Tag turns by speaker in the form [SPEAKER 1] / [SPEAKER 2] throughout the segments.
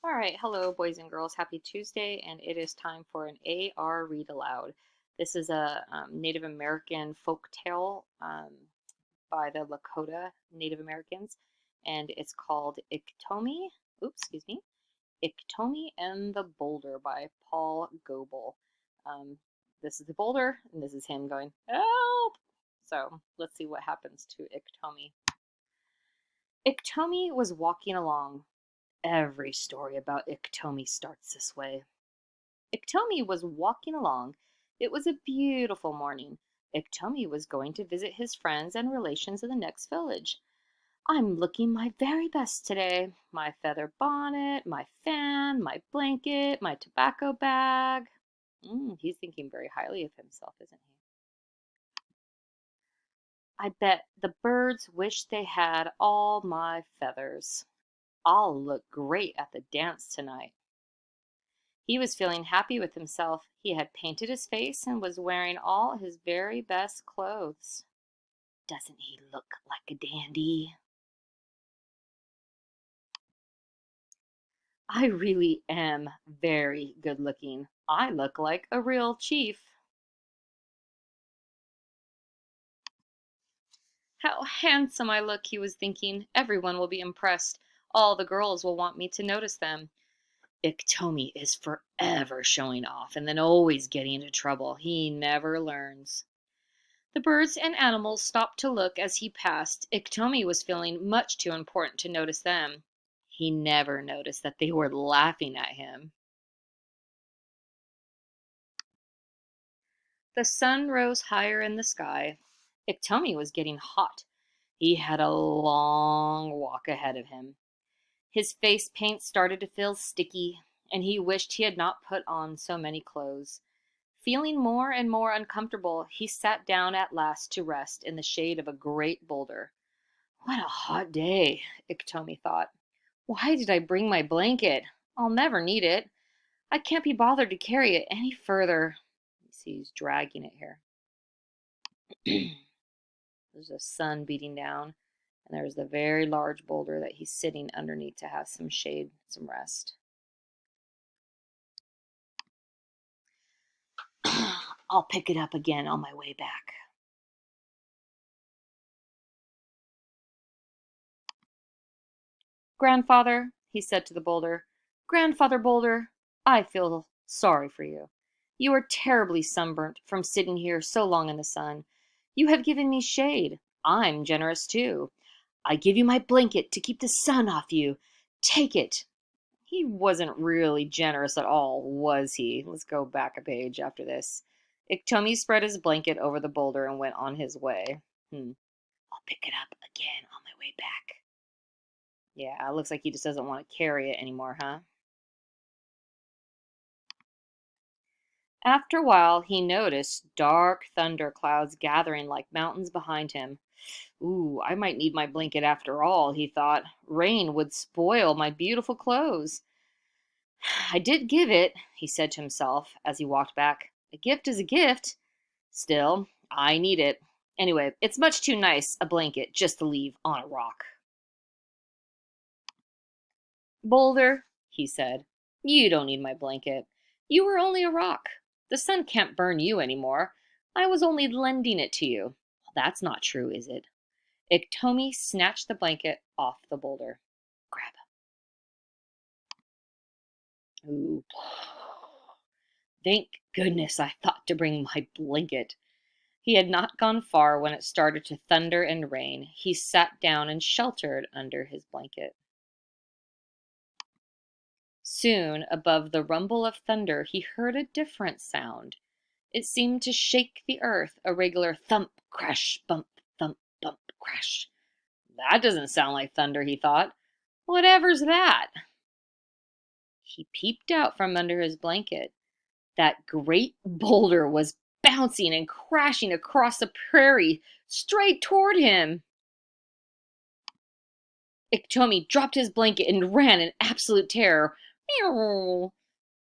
[SPEAKER 1] All right, hello, boys and girls. Happy Tuesday, and it is time for an AR Read Aloud. This is a Native American folk tale by the Lakota Native Americans, and it's called Iktomi. Oops, excuse me. Iktomi and the Boulder by Paul Goebel. Um, this is the boulder, and this is him going, help! So let's see what happens to Iktomi. Iktomi was walking along. Every story about Iktomi starts this way. Iktomi was walking along. It was a beautiful morning. Iktomi was going to visit his friends and relations in the next village. I'm looking my very best today. My feather bonnet, my fan, my blanket, my tobacco bag. He's thinking very highly of himself, isn't he? I bet the birds wish they had all my feathers. I'll look great at the dance tonight. He was feeling happy with himself. He had painted his face and was wearing all his very best clothes. Doesn't he look like a dandy? I really am very good looking. I look like a real chief. How handsome I look, he was thinking. Everyone will be impressed. All the girls will want me to notice them. Iktomi is forever showing off and then always getting into trouble. He never learns. The birds and animals stopped to look as he passed. Iktomi was feeling much too important to notice them. He never noticed that they were laughing at him. The sun rose higher in the sky. Iktomi was getting hot. He had a long walk ahead of him. His face paint started to feel sticky, and he wished he had not put on so many clothes. Feeling more and more uncomfortable, he sat down at last to rest in the shade of a great boulder. What a hot day, Iktomi thought. Why did I bring my blanket? I'll never need it. I can't be bothered to carry it any further. You see, he's dragging it here. There's the sun beating down, and there's the very large boulder that he's sitting underneath to have some shade, some rest. I'll pick it up again on my way back. Grandfather, he said to the boulder, Grandfather Boulder, I feel sorry for you. You are terribly sunburnt from sitting here so long in the sun. You have given me shade. I'm generous too. I give you my blanket to keep the sun off you. Take it. He wasn't really generous at all, was he? Let's go back a page after this. Iktomi spread his blanket over the boulder and went on his way. I'll pick it up again on my way back. Yeah, it looks like he just doesn't want to carry it anymore, huh? After a while, he noticed dark thunder clouds gathering like mountains behind him. Ooh, I might need my blanket after all, he thought. Rain would spoil my beautiful clothes. I did give it, he said to himself as he walked back. A gift is a gift. Still, I need it. Anyway, it's much too nice a blanket just to leave on a rock. Boulder, he said, you don't need my blanket. You were only a rock. The sun can't burn you anymore. I was only lending it to you. That's not true, is it? Iktomi snatched the blanket off the boulder. Grab. Ooh. Thank goodness I thought to bring my blanket. He had not gone far when it started to thunder and rain. He sat down and sheltered under his blanket. Soon, above the rumble of thunder, he heard a different sound. It seemed to shake the earth, a regular thump, crash, bump, thump, bump, crash. That doesn't sound like thunder, he thought. Whatever's that? He peeped out from under his blanket. That great boulder was bouncing and crashing across the prairie, straight toward him. Iktomi dropped his blanket and ran in absolute terror. Meow.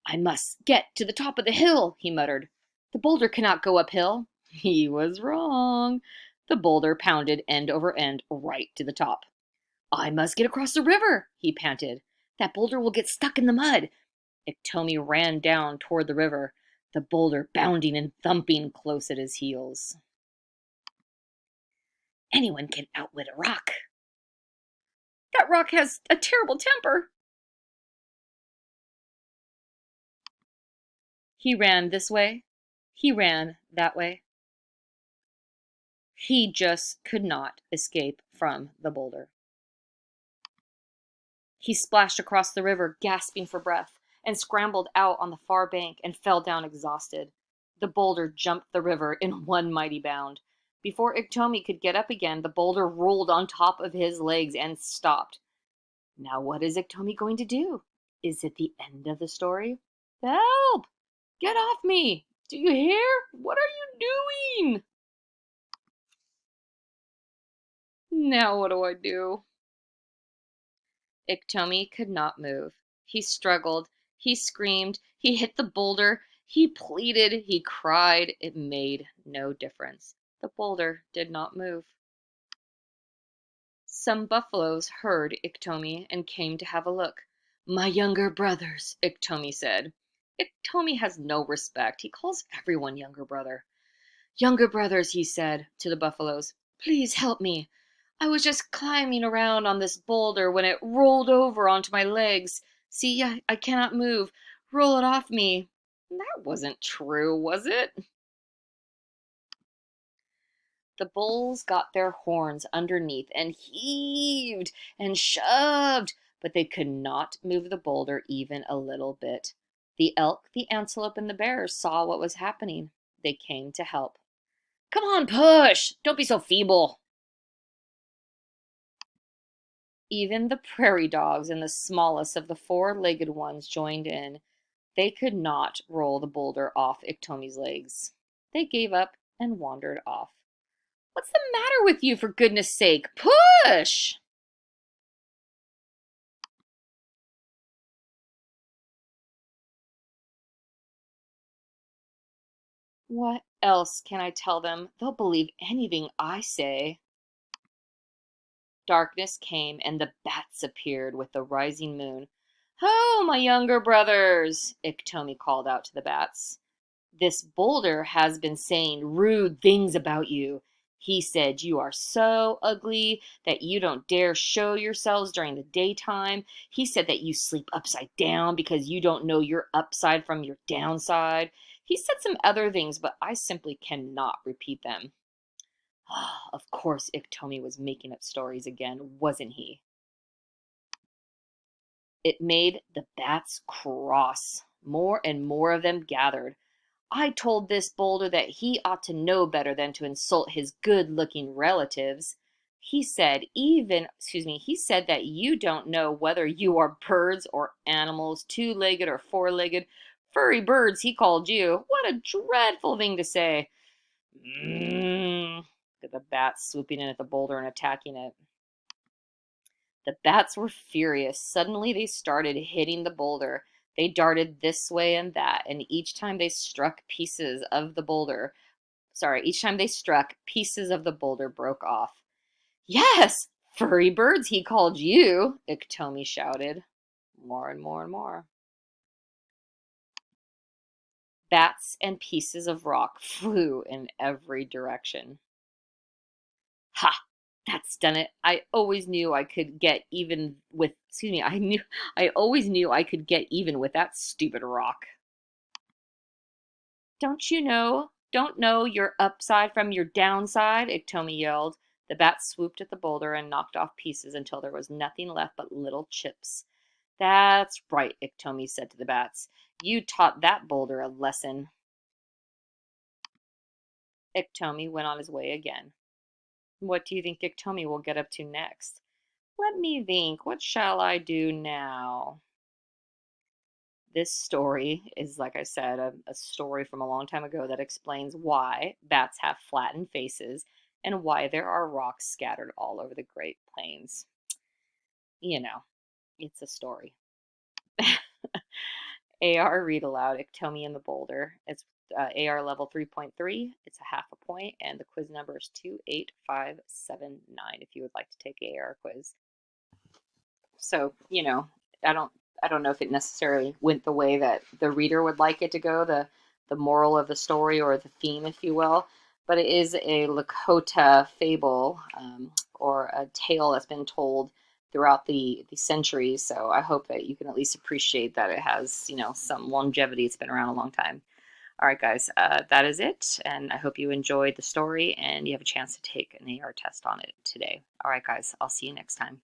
[SPEAKER 1] I must get to the top of the hill, he muttered. The boulder cannot go uphill. He was wrong. The boulder pounded end over end right to the top. I must get across the river, he panted. That boulder will get stuck in the mud. Iktomi ran down toward the river, the boulder bounding and thumping close at his heels. Anyone can outwit a rock. That rock has a terrible temper. He ran this way. He ran that way. He just could not escape from the boulder. He splashed across the river, gasping for breath, and scrambled out on the far bank and fell down exhausted. The boulder jumped the river in one mighty bound. Before Iktomi could get up again, the boulder rolled on top of his legs and stopped. Now what is Iktomi going to do? Is it the end of the story? Help! Get off me! Do you hear? What are you doing? Now what do I do? Iktomi could not move. He struggled. He screamed. He hit the boulder. He pleaded. He cried. It made no difference. The boulder did not move. Some buffaloes heard Iktomi and came to have a look. My younger brothers, Iktomi said. Iktomi has no respect. He calls everyone younger brother. Younger brothers, he said to the buffaloes, please help me. I was just climbing around on this boulder when it rolled over onto my legs. See, I cannot move. Roll it off me. That wasn't true, was it? The bulls got their horns underneath and heaved and shoved, but they could not move the boulder even a little bit. The elk, the antelope, and the bears saw what was happening. They came to help. Come on, push! Don't be so feeble. Even the prairie dogs and the smallest of the four-legged ones joined in. They could not roll the boulder off Iktomi's legs. They gave up and wandered off. What's the matter with you, for goodness sake? Push! What else can I tell them? They'll believe anything I say. Darkness came, and the bats appeared with the rising moon. Ho, my younger brothers! Iktomi called out to the bats. This boulder has been saying rude things about you. He said you are so ugly that you don't dare show yourselves during the daytime. He said that you sleep upside down because you don't know your upside from your downside. He said some other things, but I simply cannot repeat them. Of course, Iktomi was making up stories again, wasn't he? It made the bats cross. More and more of them gathered. I told this boulder that he ought to know better than to insult his good-looking relatives. He said that you don't know whether you are birds or animals, two-legged or four-legged. Furry birds, he called you. What a dreadful thing to say. Mmm. The bats swooping in at the boulder and attacking it. The bats were furious. Suddenly they started hitting the boulder. They darted this way and that, and each time they struck, pieces of the boulder broke off. Yes, furry birds, he called you, Iktomi shouted. More and more and more. Bats and pieces of rock flew in every direction. Ha! That's done it. I always knew I could get even with, I always knew I could get even with that stupid rock. Don't know your upside from your downside, Iktomi yelled. The bat swooped at the boulder and knocked off pieces until there was nothing left but little chips. That's right, Iktomi said to the bats. You taught that boulder a lesson. Iktomi went on his way again. What do you think Iktomi will get up to next? Let me think. What shall I do now? This story is, like I said, a story from a long time ago that explains why bats have flattened faces and why there are rocks scattered all over the Great Plains. You know, it's a story. AR Read Aloud, Iktomi and the Boulder. It's AR level 3.3. It's a half a point, and the quiz number is 28579 if you would like to take AR quiz. So, I don't I don't know if it necessarily went the way that the reader would like it to go, the moral of the story or the theme, if you will. But it is a Lakota fable, or a tale that's been told throughout the centuries. So I hope that you can at least appreciate that it has, some longevity. It's been around a long time. All right, guys, that is it. And I hope you enjoyed the story and you have a chance to take an AR test on it today. All right, guys, I'll see you next time.